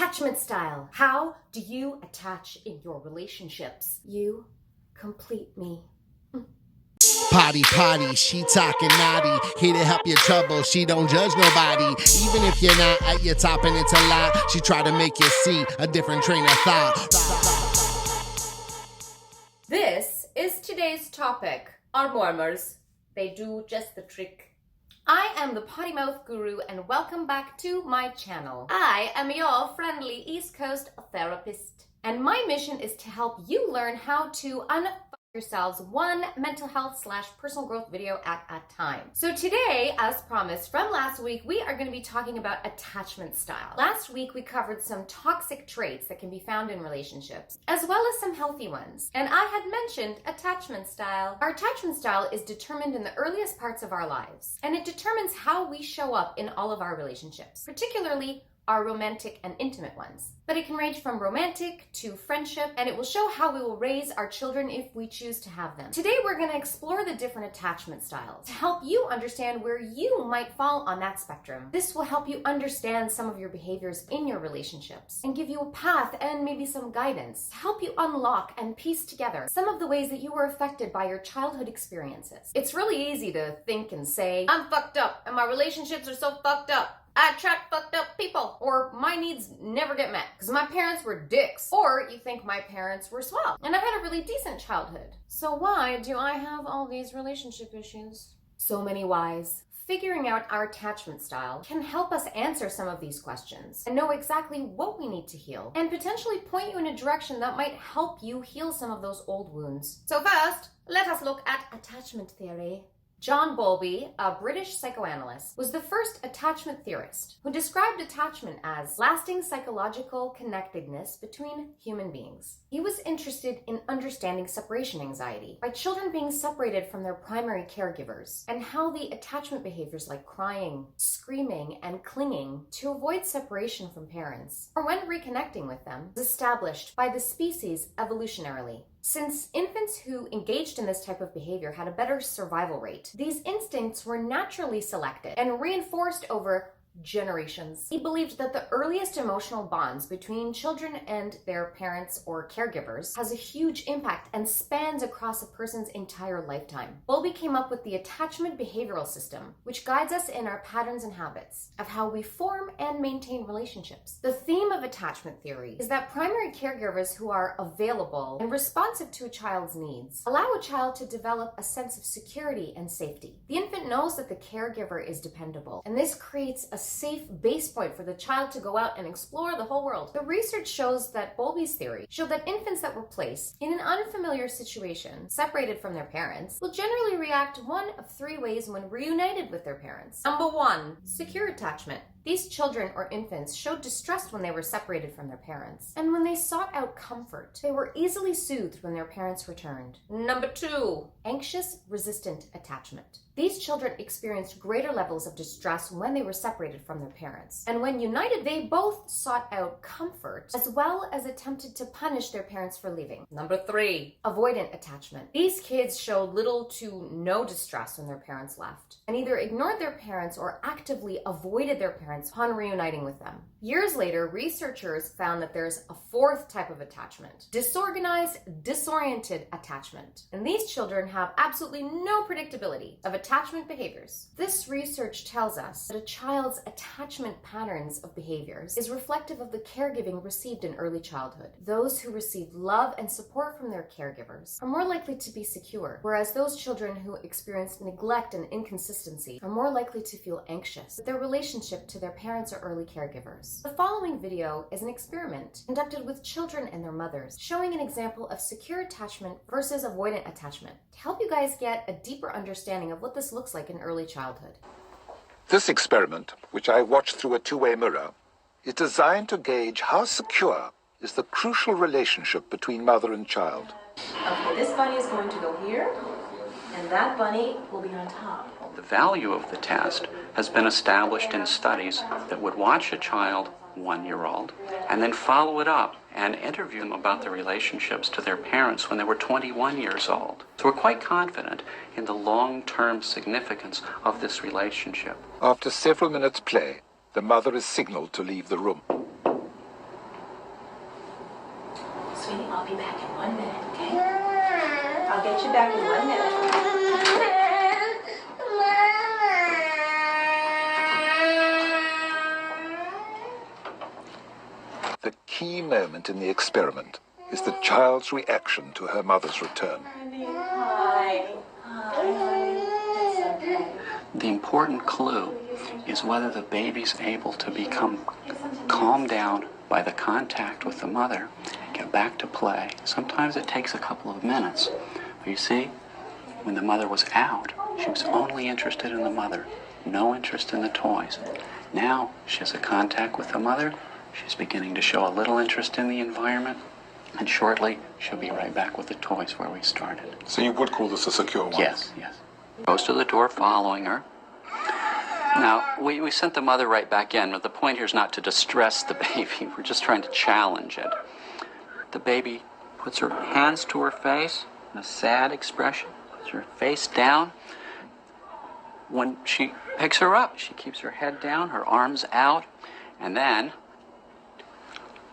Attachment style. How do you attach in your relationships? You complete me. Potty, she talking naughty. Here to help your trouble, she don't judge nobody. Even if you're not at your top and it's a lie, she try to make you see a different train of thought. This is today's topic. Armormers, they do just the trick. I am the Pottymouth Guru and welcome back to my channel. I am your friendly East Coast therapist. And my mission is to help you learn how to unfuck yourselves one mental health / personal growth video at a time. So today, as promised from last week, we are going to be talking about attachment style. Last week, we covered some toxic traits that can be found in relationships, as well as some healthy ones. And I had mentioned attachment style. Our attachment style is determined in the earliest parts of our lives, and it determines how we show up in all of our relationships, particularly our romantic and intimate ones. But it can range from romantic to friendship, and it will show how we will raise our children if we choose to have them. Today, we're going to explore the different attachment styles to help you understand where you might fall on that spectrum. This will help you understand some of your behaviors in your relationships and give you a path and maybe some guidance to help you unlock and piece together some of the ways that you were affected by your childhood experiences. It's really easy to think and say, I'm fucked up and my relationships are so fucked up. I attract fucked up people, or my needs never get met because my parents were dicks, or you think my parents were swell and I had a really decent childhood. So why do I have all these relationship issues? So many whys. Figuring out our attachment style can help us answer some of these questions and know exactly what we need to heal and potentially point you in a direction that might help you heal some of those old wounds. So first, let us look at attachment theory. John Bowlby, a British psychoanalyst, was the first attachment theorist who described attachment as lasting psychological connectedness between human beings. He was interested in understanding separation anxiety by children being separated from their primary caregivers and how the attachment behaviors like crying, screaming, and clinging to avoid separation from parents or when reconnecting with them was established by the species evolutionarily. Since infants who engaged in this type of behavior had a better survival rate, these instincts were naturally selected and reinforced over generations. He believed that the earliest emotional bonds between children and their parents or caregivers has a huge impact and spans across a person's entire lifetime. Bowlby came up with the attachment behavioral system, which guides us in our patterns and habits of how we form and maintain relationships. The theme of attachment theory is that primary caregivers who are available and responsive to a child's needs allow a child to develop a sense of security and safety. The infant knows that the caregiver is dependable, and this creates a safe base point for the child to go out and explore the whole world. The research shows that Bowlby's theory showed that infants that were placed in an unfamiliar situation, separated from their parents, will generally react one of 3 ways when reunited with their parents. Number 1, secure attachment. These children or infants showed distress when they were separated from their parents, and when they sought out comfort, they were easily soothed when their parents returned. Number 2, anxious resistant attachment. These children experienced greater levels of distress when they were separated from their parents, and when united, they both sought out comfort as well as attempted to punish their parents for leaving. Number 3, avoidant attachment. These kids showed little to no distress when their parents left, and either ignored their parents or actively avoided their parents upon reuniting with them. Years later, researchers found that there's a 4th type of attachment, disorganized, disoriented attachment. And these children have absolutely no predictability of attachment behaviors. This research tells us that a child's attachment patterns of behaviors is reflective of the caregiving received in early childhood. Those who receive love and support from their caregivers are more likely to be secure, whereas those children who experience neglect and inconsistency are more likely to feel anxious with their relationship to their parents or early caregivers. The following video is an experiment conducted with children and their mothers, showing an example of secure attachment versus avoidant attachment to help you guys get a deeper understanding of what this looks like in early childhood. This experiment, which I watched through a 2-way mirror, is designed to gauge how secure is the crucial relationship between mother and child. Okay, this bunny is going to go here, and that bunny will be on top. The value of the test has been established in studies that would watch a child, 1-year-old, and then follow it up and interview them about their relationships to their parents when they were 21 years old. So we're quite confident in the long-term significance of this relationship. After several minutes' play, the mother is signaled to leave the room. Sweetie, I'll be back in 1 minute, okay? I'll get you back in 1 minute. The key moment in the experiment is the child's reaction to her mother's return. Honey, hi. Hi. It's okay. The important clue is whether the baby's able to become calmed down by the contact with the mother, get back to play. Sometimes it takes a couple of minutes. But you see, when the mother was out, she was only interested in the mother, no interest in the toys. Now she has a contact with the mother. She's beginning to show a little interest in the environment, and shortly she'll be right back with the toys where we started. So you would call this a secure one? Yes, yes. Goes to the door following her. Now, we sent the mother right back in, but the point here is not to distress the baby. We're just trying to challenge it. The baby puts her hands to her face in a sad expression, puts her face down. When she picks her up, she keeps her head down, her arms out, and then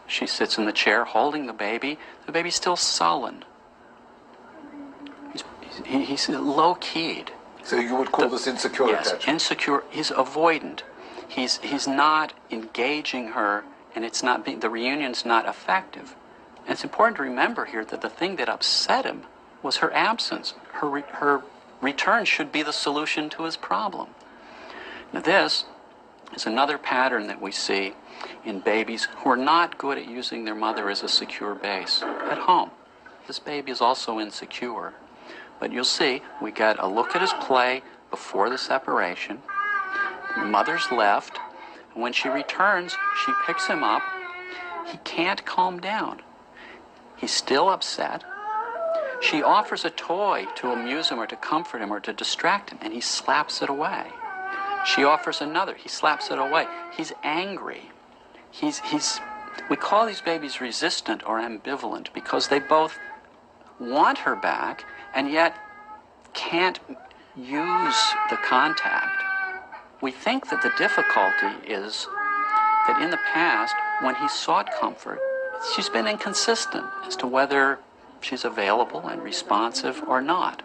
she sits in the chair holding the baby. The baby's still sullen. He's low-keyed. So you would call this insecure Yes, attachment? insecure. He's avoidant. He's not engaging her, and the reunion's not effective. And it's important to remember here that the thing that upset him was her absence. Her return should be the solution to his problem. Now this is another pattern that we see in babies who are not good at using their mother as a secure base at home. This baby is also insecure. But you'll see, we got a look at his play before the separation. The mother's left. And when she returns, she picks him up. He can't calm down. He's still upset. She offers a toy to amuse him or to comfort him or to distract him, and he slaps it away. She offers another. He slaps it away. He's angry. We call these babies resistant or ambivalent because they both want her back and yet can't use the contact. We think that the difficulty is that in the past, when he sought comfort, she's been inconsistent as to whether she's available and responsive or not.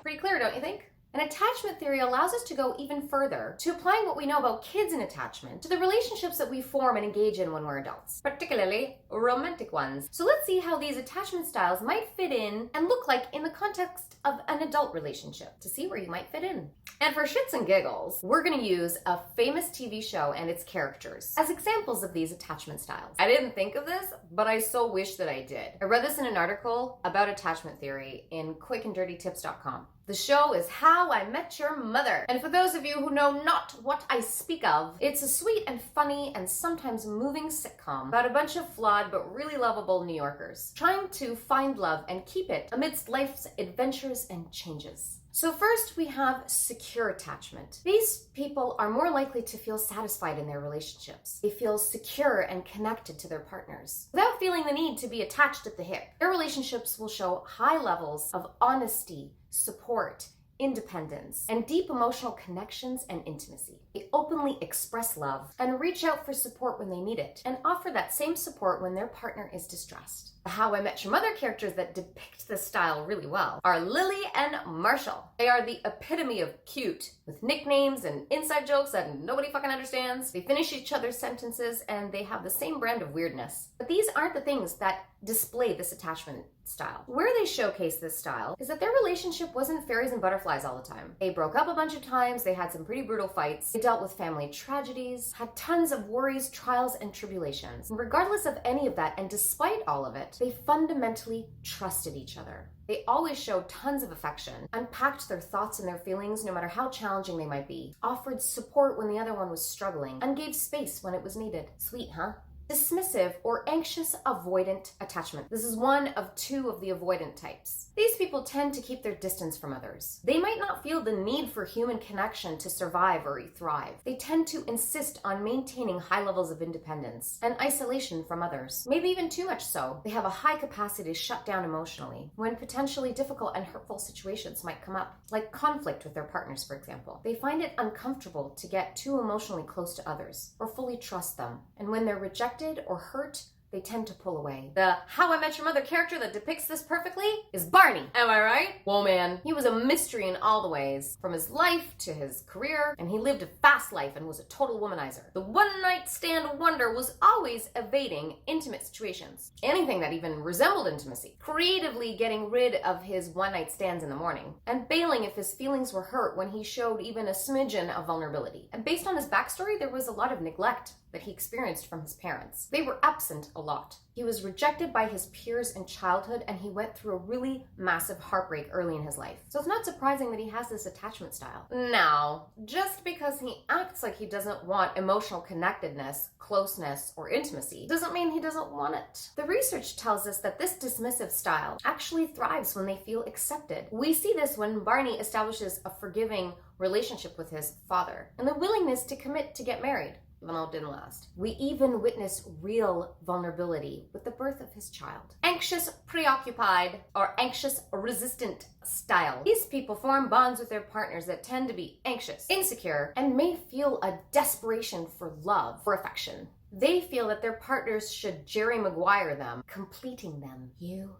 Pretty clear, don't you think? And attachment theory allows us to go even further, to applying what we know about kids in attachment to the relationships that we form and engage in when we're adults, particularly romantic ones. So let's see how these attachment styles might fit in and look like in the context of an adult relationship, to see where you might fit in. And for shits and giggles, we're going to use a famous TV show and its characters as examples of these attachment styles. I didn't think of this, but I so wish that I did. I read this in an article about attachment theory in quickanddirtytips.com. The show is How I Met Your Mother. And for those of you who know not what I speak of, it's a sweet and funny and sometimes moving sitcom about a bunch of flawed but really lovable New Yorkers trying to find love and keep it amidst life's adventures and changes. So first we have secure attachment. These people are more likely to feel satisfied in their relationships. They feel secure and connected to their partners without feeling the need to be attached at the hip. Their relationships will show high levels of honesty, support, independence, and deep emotional connections and intimacy. They openly express love and reach out for support when they need it, and offer that same support when their partner is distressed. The How I Met Your Mother characters that depict this style really well are Lily and Marshall. They are the epitome of cute, with nicknames and inside jokes that nobody fucking understands. They finish each other's sentences, and they have the same brand of weirdness. But these aren't the things that display this attachment style. Where they showcase this style is that their relationship wasn't fairies and butterflies all the time. They broke up a bunch of times, they had some pretty brutal fights, they dealt with family tragedies, had tons of worries, trials, and tribulations. And regardless of any of that, and despite all of it, they fundamentally trusted each other. They always showed tons of affection, unpacked their thoughts and their feelings no matter how challenging they might be, offered support when the other one was struggling, and gave space when it was needed. Sweet, huh? Dismissive or anxious avoidant attachment. This is one of two of the avoidant types. These people tend to keep their distance from others. They might not feel the need for human connection to survive or thrive. They tend to insist on maintaining high levels of independence and isolation from others. Maybe even too much so. They have a high capacity to shut down emotionally when potentially difficult and hurtful situations might come up, like conflict with their partners, for example. They find it uncomfortable to get too emotionally close to others or fully trust them. And when they're rejected or hurt, they tend to pull away. The How I Met Your Mother character that depicts this perfectly is Barney. Am I right? Whoa, man. He was a mystery in all the ways, from his life to his career, and he lived a fast life and was a total womanizer. The one-night stand wonder was always evading intimate situations, anything that even resembled intimacy, creatively getting rid of his one-night stands in the morning, and bailing if his feelings were hurt when he showed even a smidgen of vulnerability. And based on his backstory, there was a lot of neglect that he experienced from his parents. They were absent a lot. He was rejected by his peers in childhood, and he went through a really massive heartbreak early in his life. So it's not surprising that he has this attachment style. Now, just because he acts like he doesn't want emotional connectedness, closeness, or intimacy, doesn't mean he doesn't want it. The research tells us that this dismissive style actually thrives when they feel accepted. We see this when Barney establishes a forgiving relationship with his father, and the willingness to commit to get married, even though it didn't last. We even witness real vulnerability with the birth of his child. Anxious preoccupied or anxious resistant style. These people form bonds with their partners that tend to be anxious, insecure, and may feel a desperation for love, for affection. They feel that their partners should Jerry Maguire them, completing them. You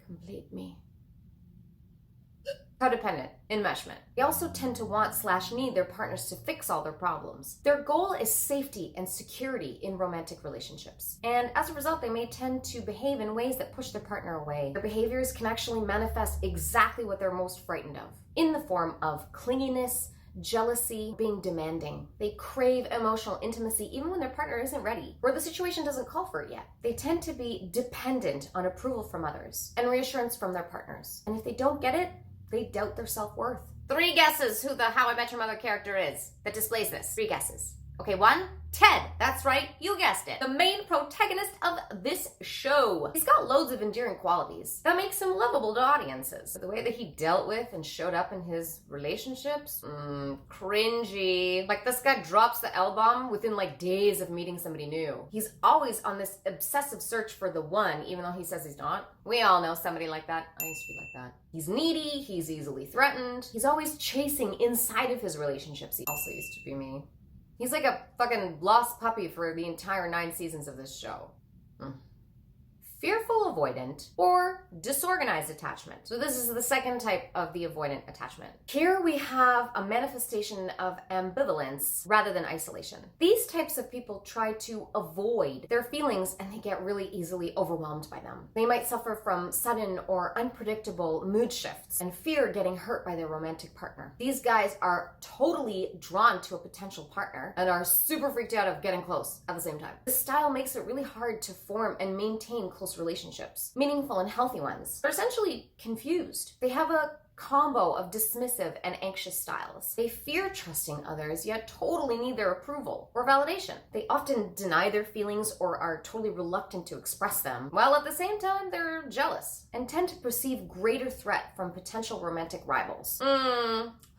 complete me. Codependent, enmeshment. They also tend to want/need their partners to fix all their problems. Their goal is safety and security in romantic relationships. And as a result, they may tend to behave in ways that push their partner away. Their behaviors can actually manifest exactly what they're most frightened of, in the form of clinginess, jealousy, being demanding. They crave emotional intimacy even when their partner isn't ready, or the situation doesn't call for it yet. They tend to be dependent on approval from others and reassurance from their partners. And if they don't get it, they doubt their self-worth. 3 guesses who the How I Met Your Mother character is that displays this. 3 guesses. Okay, 1, Ted. That's right, you guessed it. The main protagonist of this show. He's got loads of endearing qualities that makes him lovable to audiences. But the way that he dealt with and showed up in his relationships, cringy. Like, this guy drops the L-bomb within like days of meeting somebody new. He's always on this obsessive search for the one, even though he says he's not. We all know somebody like that. I used to be like that. He's needy, he's easily threatened. He's always chasing inside of his relationships. He also used to be me. He's like a fucking lost puppy for the entire 9 seasons of this show. Fearful avoidant or disorganized attachment. So this is the second type of the avoidant attachment. Here we have a manifestation of ambivalence rather than isolation. These types of people try to avoid their feelings and they get really easily overwhelmed by them. They might suffer from sudden or unpredictable mood shifts and fear getting hurt by their romantic partner. These guys are totally drawn to a potential partner and are super freaked out of getting close at the same time. This style makes it really hard to form and maintain close relationships, meaningful and healthy ones. They're essentially confused. They have a combo of dismissive and anxious styles. They fear trusting others, yet totally need their approval or validation. They often deny their feelings or are totally reluctant to express them, while at the same time they're jealous and tend to perceive greater threat from potential romantic rivals.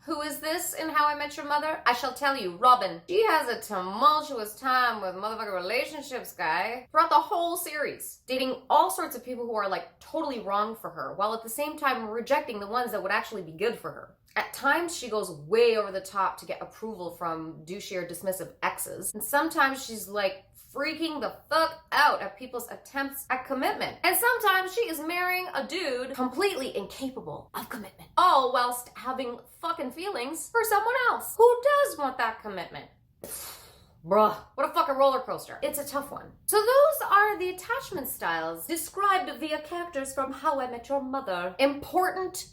Who is this in How I Met Your Mother? I shall tell you, Robin. She has a tumultuous time with motherfucking relationships, guy. Throughout the whole series. Dating all sorts of people who are like totally wrong for her, while at the same time rejecting the ones that would actually be good for her. At times, she goes way over the top to get approval from douchey or dismissive exes. And sometimes she's like freaking the fuck out at people's attempts at commitment. And sometimes she is marrying a dude completely incapable of commitment. All whilst having fucking feelings for someone else who does want that commitment. Bruh, what a fucking roller coaster. It's a tough one. So those are the attachment styles described via characters from How I Met Your Mother. Important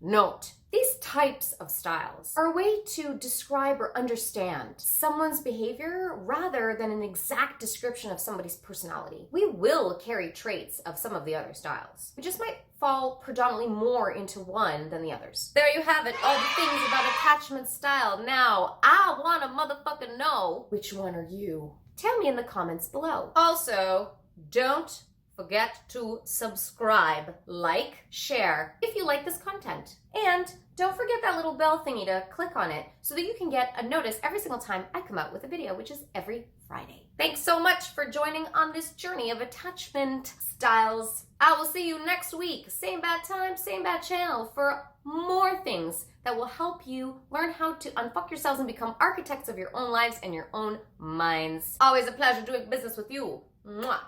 note. These types of styles are a way to describe or understand someone's behavior rather than an exact description of somebody's personality. We will carry traits of some of the other styles. We just might fall predominantly more into one than the others. There you have it, all the things about attachment style. Now, I wanna motherfucking know, which one are you? Tell me in the comments below. Also, don't forget to subscribe, like, share if you like this content. And don't forget that little bell thingy to click on it so that you can get a notice every single time I come out with a video, which is every Friday. Thanks so much for joining on this journey of attachment styles. I will see you next week. Same bad time, same bad channel for more things that will help you learn how to unfuck yourselves and become architects of your own lives and your own minds. Always a pleasure doing business with you. Mwah.